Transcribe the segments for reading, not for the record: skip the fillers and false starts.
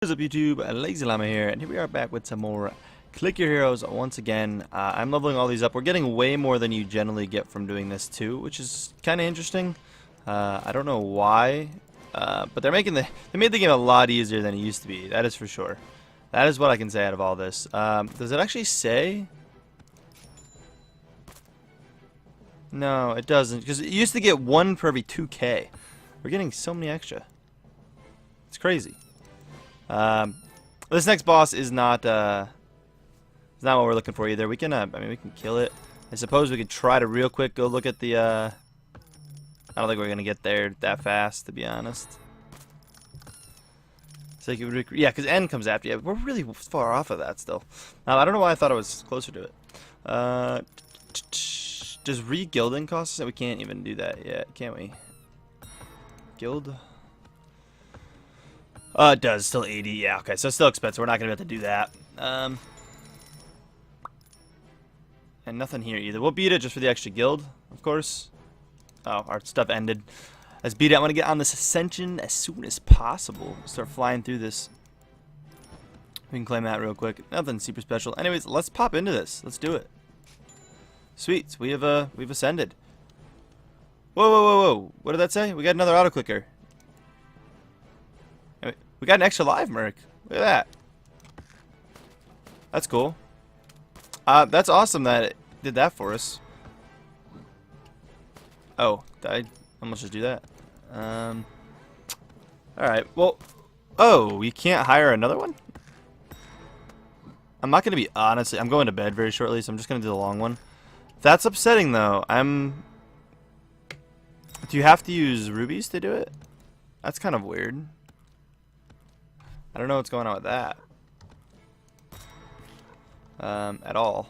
What is up, YouTube? LazeeLlama here, and here we are back with some more Click Your Heroes once again. I'm leveling all these up. We're getting way more than you generally get from doing this too, which is kind of interesting. I don't know why, but they made the game a lot easier than it used to be. That is for sure. That is what I can say out of all this. Does it actually say? No, it doesn't, because it used to get 1 per every 2K. We're getting so many extra. It's crazy. This next boss is not what we're looking for either. We can, I mean, we can kill it. I suppose we could try to real quick go look at the, I don't think we're gonna get there that fast, to be honest. So yeah, because N comes after you. We're really far off of that still. I don't know why I thought I was closer to it. Does re-guilding cost us? We can't even do that yet, can we? Guild? It does. Still 80. Yeah, okay. So it's still expensive. We're not going to be able to do that. And nothing here either. We'll beat it just for the extra guild, of course. Oh, our stuff ended. Let's beat it. I want to get on this Ascension as soon as possible. Start flying through this. We can claim that real quick. Nothing super special. Anyways, let's pop into this. Let's do it. Sweet. We've ascended. Whoa, whoa, whoa, whoa. What did that say? We got another auto clicker. We got an extra live merc. Look at that. That's cool. That's awesome that it did that for us. Oh, I almost just do that. Alright, well. Oh, we can't hire another one? I'm not going to be honest. I'm going to bed very shortly, so I'm just going to do the long one. That's upsetting, though. Do you have to use rubies to do it? That's kind of weird. I don't know what's going on with that. At all.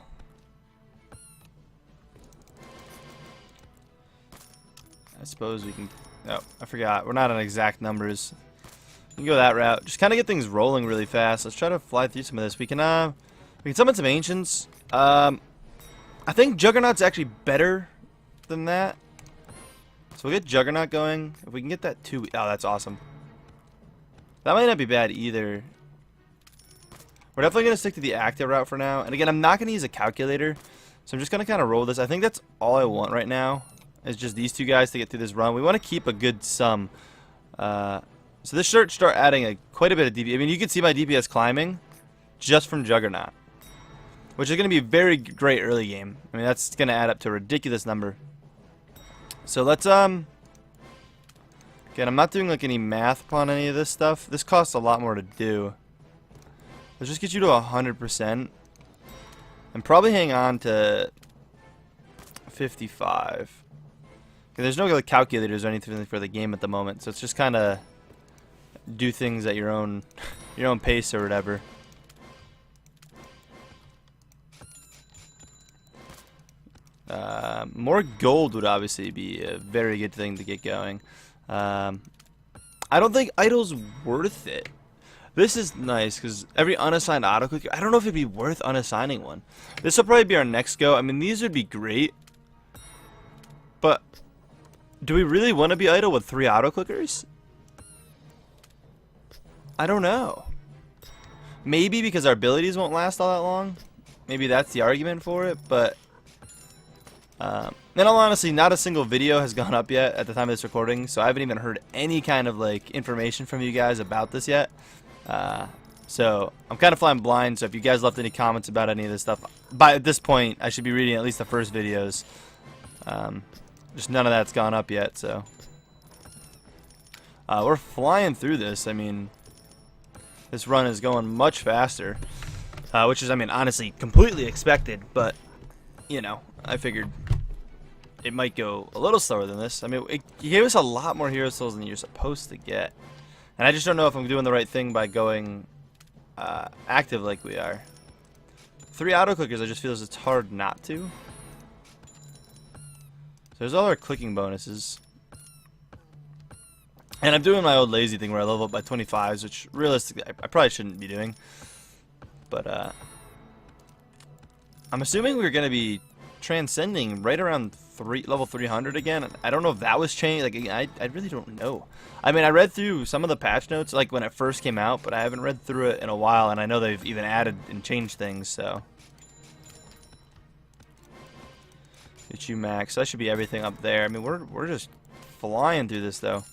I suppose we can... Oh, I forgot. We're not on exact numbers. We can go that route. Just kind of get things rolling really fast. Let's try to fly through some of this. We can summon some ancients. I think Juggernaut's actually better than that. So we'll get Juggernaut going. If we can get that too... Oh, that's awesome. That might not be bad either. We're definitely going to stick to the active route for now. And again, I'm not going to use a calculator. So I'm just going to kind of roll this. I think that's all I want right now. Is just these two guys to get through this run. We want to keep a good sum. So this should start adding quite a bit of DPS. I mean, you can see my DPS climbing just from Juggernaut. Which is going to be very great early game. I mean, that's going to add up to a ridiculous number. So let's, again, I'm not doing like any math upon any of this stuff. This costs a lot more to do. Let's just get you to 100%. And probably hang on to 55. There's no like, calculators or anything for the game at the moment. So it's just kind of do things at your own pace or whatever. More gold would obviously be a very good thing to get going. I don't think Idle's worth it. This is nice because every unassigned auto clicker, I don't know if it'd be worth unassigning one. This will probably be our next go. I mean, these would be great. But do we really want to be idle with 3 auto clickers? I don't know. Maybe because our abilities won't last all that long. Maybe that's the argument for it, but in all honesty, not a single video has gone up yet at the time of this recording, so I haven't even heard any kind of like information from you guys about this yet. So I'm kind of flying blind, so if you guys left any comments about any of this stuff, at this point I should be reading at least the first videos. Just none of that's gone up yet, so we're flying through this. I mean, this run is going much faster, which is, I mean, honestly completely expected, but you know, I figured it might go a little slower than this. I mean, it gave us a lot more hero souls than you're supposed to get. And I just don't know if I'm doing the right thing by going active like we are. 3 auto clickers, I just feel it's hard not to. So there's all our clicking bonuses. And I'm doing my old lazy thing where I level up by 25s, which realistically I probably shouldn't be doing. But I'm assuming we're going to be transcending right around level 300 again. I don't know if that was changed. Like, I really don't know. I mean, I read through some of the patch notes, like, when it first came out, but I haven't read through it in a while, and I know they've even added and changed things, so. Get you max. That should be everything up there. I mean, we're just flying through this, though.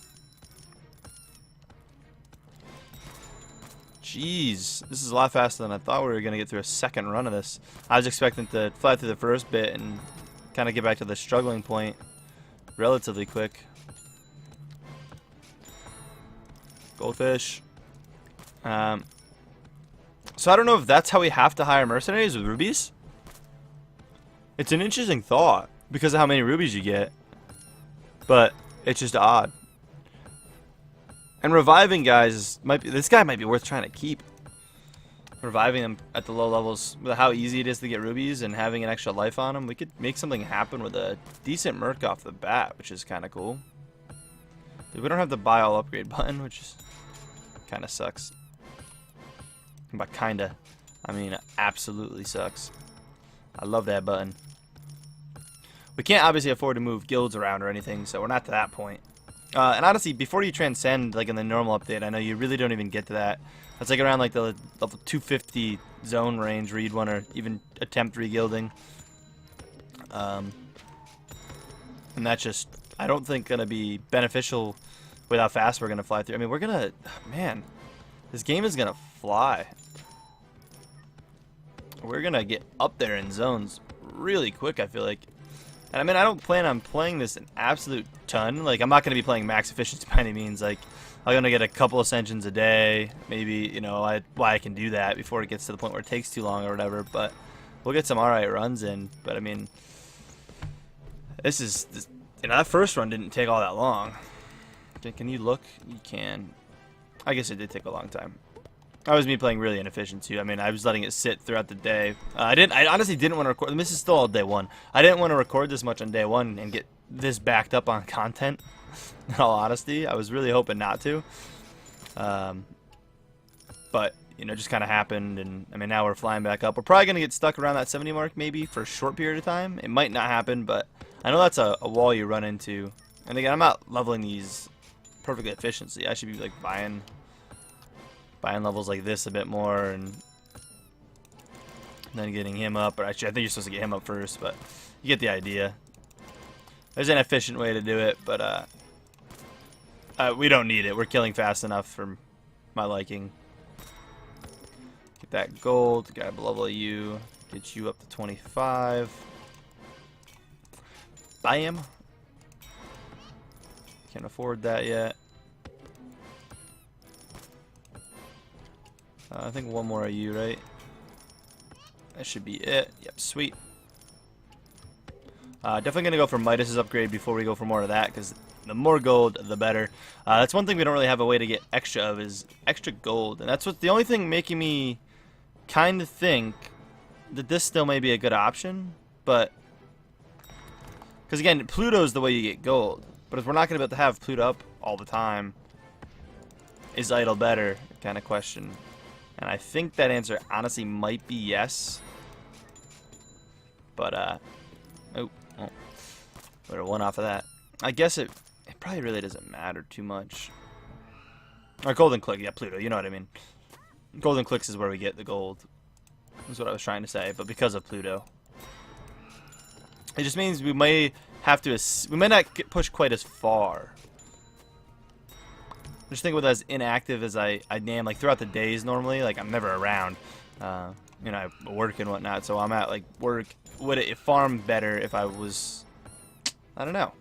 Jeez, this is a lot faster than I thought we were going to get through a second run of this. I was expecting to fly through the first bit and kind of get back to the struggling point relatively quick. Goldfish. So I don't know if that's how we have to hire mercenaries with rubies. It's an interesting thought because of how many rubies you get, but it's just odd. And reviving guys this guy might be worth trying to keep. Reviving them at the low levels with how easy it is to get rubies and having an extra life on them, we could make something happen with a decent merc off the bat, which is kind of cool. We don't have the buy all upgrade button, which is kind of sucks. But kinda, I mean, it absolutely sucks. I love that button. We can't obviously afford to move guilds around or anything, so we're not to that point. And honestly, before you transcend, like in the normal update, I know you really don't even get to that. That's like around like the level 250 zone range where you'd want to even attempt reguilding. And that's just, I don't think, going to be beneficial with how fast we're going to fly through. I mean, we're going to, man, this game is going to fly. We're going to get up there in zones really quick, I feel like. And I mean, I don't plan on playing this an absolute ton. Like, I'm not going to be playing max efficiency by any means. Like, I'm going to get a couple ascensions a day. Maybe, you know, why I can do that before it gets to the point where it takes too long or whatever. But we'll get some alright runs in. But I mean, this, you know, that first run didn't take all that long. Can you look? You can. I guess it did take a long time. That was me playing really inefficient too. I mean, I was letting it sit throughout the day. I honestly didn't want to record. This is still all day one. I didn't want to record this much on day one and get this backed up on content. In all honesty, I was really hoping not to. But you know, just kind of happened, and I mean, now we're flying back up. We're probably gonna get stuck around that 70 mark maybe for a short period of time. It might not happen, but I know that's a wall you run into. And again, I'm not leveling these perfectly efficiently. I should be like buying levels like this a bit more and then getting him up. Or actually, I think you're supposed to get him up first, but you get the idea. There's an efficient way to do it, but we don't need it. We're killing fast enough for my liking. Get that gold, grab a level of you, get you up to 25. Bam. Can't afford that yet. I think one more of you, right? That should be it. Yep, sweet. Definitely going to go for Midas's upgrade before we go for more of that, because the more gold, the better. That's one thing we don't really have a way to get extra of, is extra gold. And that's what's the only thing making me kind of think that this still may be a good option. But, because again, Pluto's the way you get gold. But if we're not going to be able to have Pluto up all the time, is Idle better? Kind of question. And I think that answer honestly might be yes. But, oh, we're one off of that. I guess it probably really doesn't matter too much. Or Golden Click, yeah, Pluto, you know what I mean. Golden Clicks is where we get the gold. That's what I was trying to say, but because of Pluto. It just means we may have to, we may not get pushed quite as far. Just think of it as inactive as I am, like throughout the days normally. Like I'm never around, you know, I work and whatnot. So I'm at like work. Would it farm better if I was? I don't know.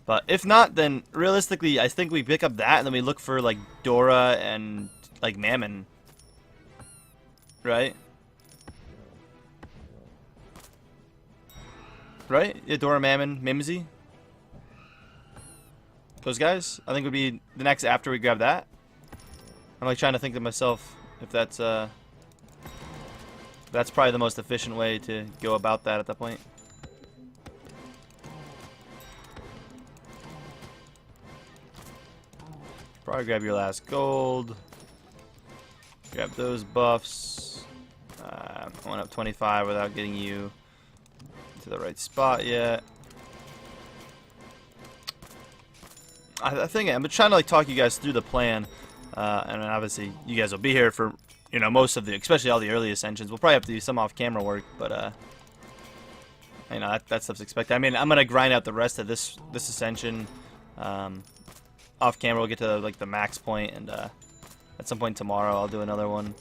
But if not, then realistically, I think we pick up that and then we look for like Dora and like Mammon, right? Right? Yeah, Dora, Mammon, Mimsy. Those guys, I think, would be the next after we grab that. I'm like trying to think to myself if that's probably the most efficient way to go about that at that point. Probably grab your last gold. Grab those buffs. I went up 25 without getting you to the right spot yet. I think I'm trying to like talk you guys through the plan, and then obviously you guys will be here for most of the, especially all the early ascensions. We'll probably have to do some off-camera work, but that stuff's expected. I mean, I'm gonna grind out the rest of this ascension off camera. We'll get to like the max point, and at some point tomorrow I'll do another one.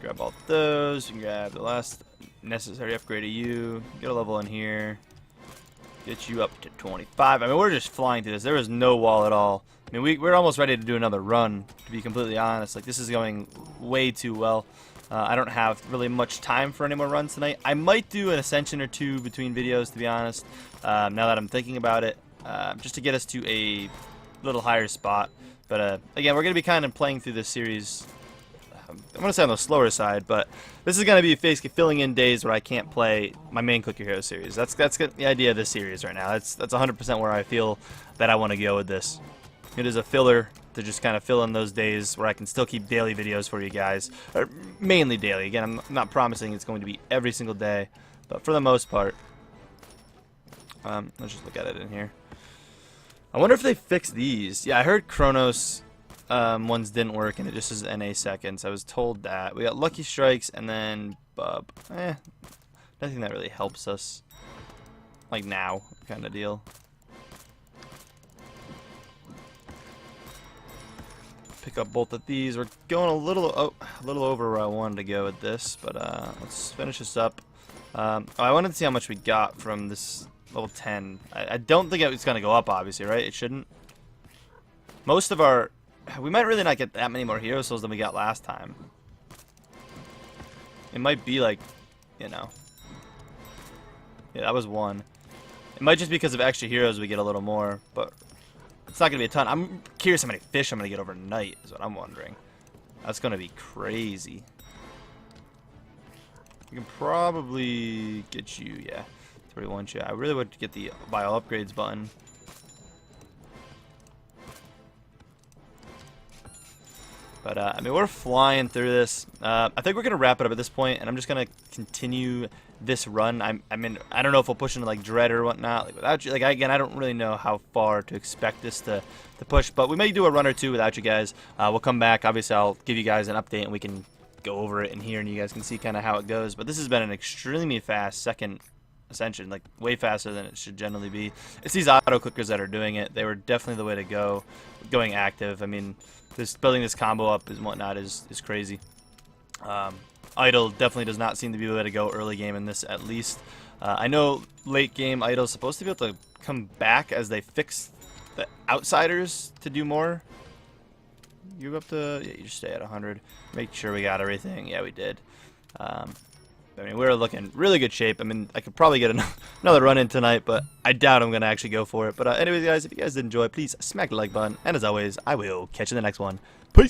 Grab all those. You can grab the last necessary upgrade of you. Get a level in here. Get you up to 25. I mean, we're just flying through this. There is no wall at all. I mean, we're almost ready to do another run, to be completely honest. Like, this is going way too well. I don't have really much time for any more runs tonight. I might do an ascension or two between videos, to be honest, now that I'm thinking about it, just to get us to a little higher spot. But, again, we're going to be kind of playing through this series. I'm going to say on the slower side, but this is going to be basically filling in days where I can't play my main Click Your Hero series. That's the idea of this series right now. That's 100% where I feel that I want to go with this. It is a filler to just kind of fill in those days where I can still keep daily videos for you guys, or mainly daily. Again, I'm not promising it's going to be every single day, but for the most part, let's just look at it in here. I wonder if they fixed these. Yeah, I heard Chronos ones didn't work, and it just says NA seconds. I was told that. We got Lucky Strikes and then Bub. Nothing that really helps us, like now, kind of deal. Pick up both of these. We're going a little over where I wanted to go with this, but let's finish this up. I wanted to see how much we got from this level 10. I don't think it's going to go up, obviously, right? It shouldn't. Most of our... We might really not get that many more hero souls than we got last time. It might be like, Yeah, that was one. It might just be because of extra heroes we get a little more, but... It's not going to be a ton. I'm curious how many fish I'm going to get overnight, is what I'm wondering. That's going to be crazy. We can probably get you, yeah. 31 shit. I really would get the buy all upgrades button. But, I mean, we're flying through this. I think we're going to wrap it up at this point, and I'm just going to continue this run. I mean, I don't know if we'll push into, like, Dread or whatnot. Like, without you, like, again, I don't really know how far to expect this to push, but we may do a run or two without you guys. We'll come back. Obviously, I'll give you guys an update, and we can go over it in here, and you guys can see kind of how it goes. But this has been an extremely fast second ascension, like, way faster than it should generally be. It's these auto-clickers that are doing it. They were definitely the way to go, going active. I mean... building this combo up and whatnot is crazy. Idle definitely does not seem to be the way to go early game in this, at least. I know late game Idle is supposed to be able to come back as they fix the outsiders to do more. You up to... Yeah, you just stay at 100. Make sure we got everything. Yeah, we did. I mean, we're looking really good shape. I mean, I could probably get another run in tonight, but I doubt I'm going to actually go for it. But anyways, guys, if you guys did enjoy, please smack the like button. And as always, I will catch you in the next one. Peace!